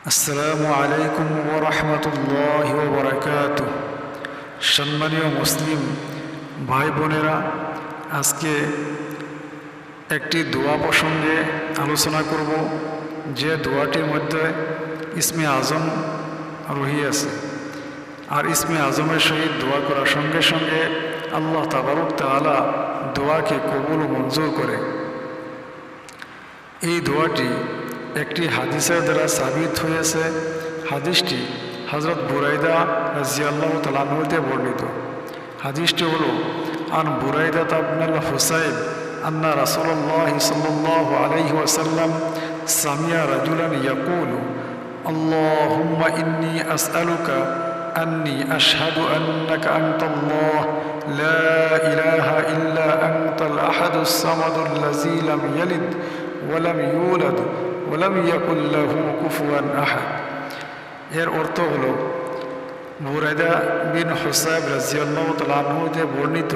আসসালামু আলাইকুম ওয়া রাহমাতুল্লাহি ওয়া বারাকাতুহু। সম্মানীয় মুসলিম ভাই বোনেরা, আজকে একটি দোয়া প্রসঙ্গে আলোচনা করব, যে দোয়াটির মধ্যে ইসমে আজম রহিয়াছে। আর ইসমে আজমের সহিত দোয়া করার সঙ্গে সঙ্গে আল্লাহ তাবারক তাআলা দোয়াকে কবুল ও মঞ্জুর করে। এই দোয়াটি একটি হাদিসের দ্বারা সাবিত হয়েছে। হাদিসটি হযরত বুরাইদা রাদিয়াল্লাহু তাআলা আনহু হতে বর্ণিত। হাদিসটি হলো, আন বুরাইদা ইবনুল হুসাইব আন্না রাসূলুল্লাহ সাল্লাল্লাহু আলাইহি ওয়াসাল্লাম সামিয়া রাজুলান ইয়াকুলু আল্লাহুম্মা ইন্নী আসআলুকা আন্নী আশহাদু আন্নাকা আনতাল্লাহ লা ইলাহা ইল্লা আনতাল আহাদুস সামাদুল লাযী লাম ইয়ালিদ ওয়া লাম ইউলাদ ওয়ালাম ইয়াকুল লাহু কুফুয়ান আহাদ। এর অর্থ হলো, বুরাইদা বিন হুসাইব রাদিয়াল্লাহু তাআলা আনহু হতে বর্ণিত,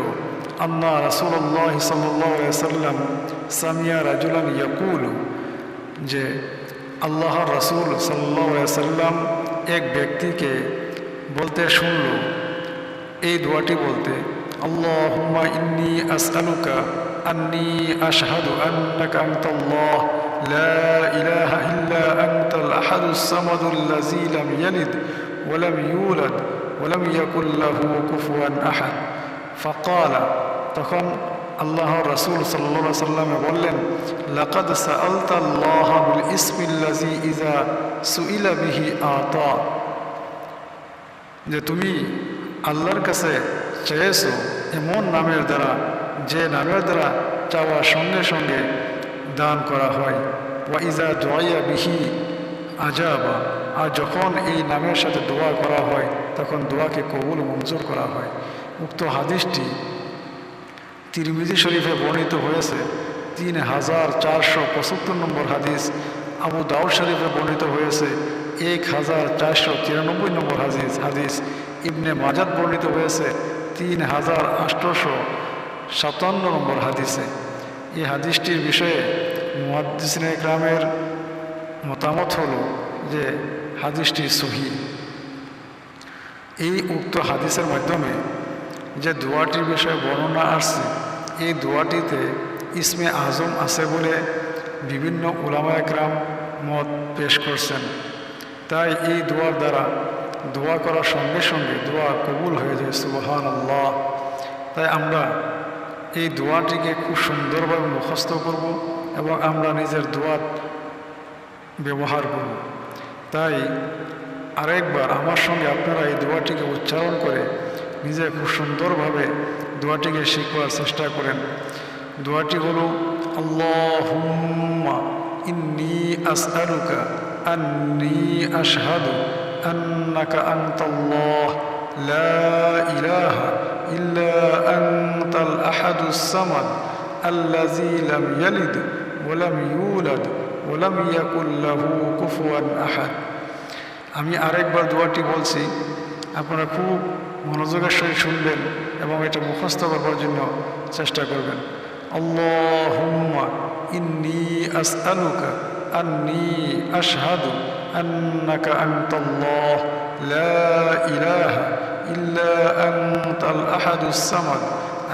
আন্না রাসূলুল্লাহ সাল্লাল্লাহু আলাইহি ওয়াসাল্লাম সামিয়া রাজুলান ইয়াকুলু, যে আল্লাহর রাসূল সাল্লাল্লাহু আলাইহি ওয়াসাল্লাম এক ব্যক্তিকে বলতে শুনল এই দোয়াটি বলতে, আল্লাহুম্মা ইন্নী আসআলুকা আন্নী আশহাদু আন্নাকা আনতাল্লাহ লা ইলাহা ইল্লা আনতাল আহাদুস সামাদুল লাযী লাম ইয়ালিদ ওয়া লাম ইউলাদ ওয়া লাম ইয়াকুল লাহু কুফুয়ান আহাদ। ফাকালা, তখন আল্লাহর রাসূল সাল্লাল্লাহু আলাইহি ওয়াসাল্লাম বললেন, লাকাদ সাআলতাল্লাহা বিল ইসমিল লাযী ইযা সুইলা বিহি আতা, যে তুমি আল্লাহর কাছে চেয়েছো এমন নামের দ্বারা, যে নামের দ্বারা চাওয়ার সঙ্গে সঙ্গে দান করা হয়। ওয়া ইজা দুআয়া বিহি আজাবা, আর যখন এই নামের সাথে দোয়া করা হয় তখন দোয়াকে কবুল মঞ্জুর করা হয়। উক্ত হাদিসটি তিরমিজি শরীফে বর্ণিত হয়েছে 3475 নম্বর হাদিস। আবু দাউদ শরীফে বর্ণিত হয়েছে 1493 নম্বর হাদিস। ইবনে মাজাহ বর্ণিত হয়েছে 3857 নম্বর হাদিসে। এই হাদিসটির বিষয়ে মুহাদ্দিসিনে ইকরামের মতামত হলো যে হাদিসটি সহিহ। এই উক্ত হাদিসের মাধ্যমে যে দোয়াটির বিষয়ে বর্ণনা আসছে, এই দোয়াটিতে ইসমে আজম আছে বলে বিভিন্ন উলামা ইকরাম মত পেশ করছেন। তাই এই দোয়ার দ্বারা দোয়া করার সঙ্গে সঙ্গে দোয়া কবুল হয়ে যায়, সুবহানাল্লাহ। তাই আমরা এই দোয়াটিকে খুব সুন্দরভাবে মুখস্থ করব এবং আমরা নিজের দোয়া ব্যবহার করব। তাই আরেকবার আমার সঙ্গে আপনারা এই দোয়াটিকে উচ্চারণ করে নিজে খুব সুন্দরভাবে দোয়াটিকে শিখবার চেষ্টা করেন। দোয়াটি হলো, আল্লাহুম্মা ইন্নী আসআলুকা আন্নী আশহাদু আন্নাকা আনতাল্লাহ লা ইলাহা ইল্লা আনতাল আহাদুস সামাদ আল্লাযী লাম ইয়ালিদ ওয়া লাম ইউলাদ ওয়া লাম ইয়াকুল লাহু কুফুয়ান আহাদ। আমি আরেকবার দোয়াটি বলছি, আপনারা খুব মনোযোগের সহিত শুনবেন এবং এটা মুখস্থ করবার জন্য চেষ্টা করবেন। আল্লাহুম্মা ইন্নী আসআলুকা আন্নী আশহাদু আন্নাকা আনতাল্লাহ লা ইলাহা ইল্লা আনতাল আহাদুস সামাদ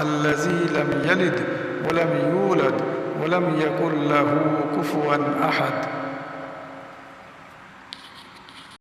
আল্লাযী লাম ইয়ালিদ ওয়া লাম ইউলাদ ওয়া লাম ইয়াকুল লাহু কুফুয়ান আহাদ।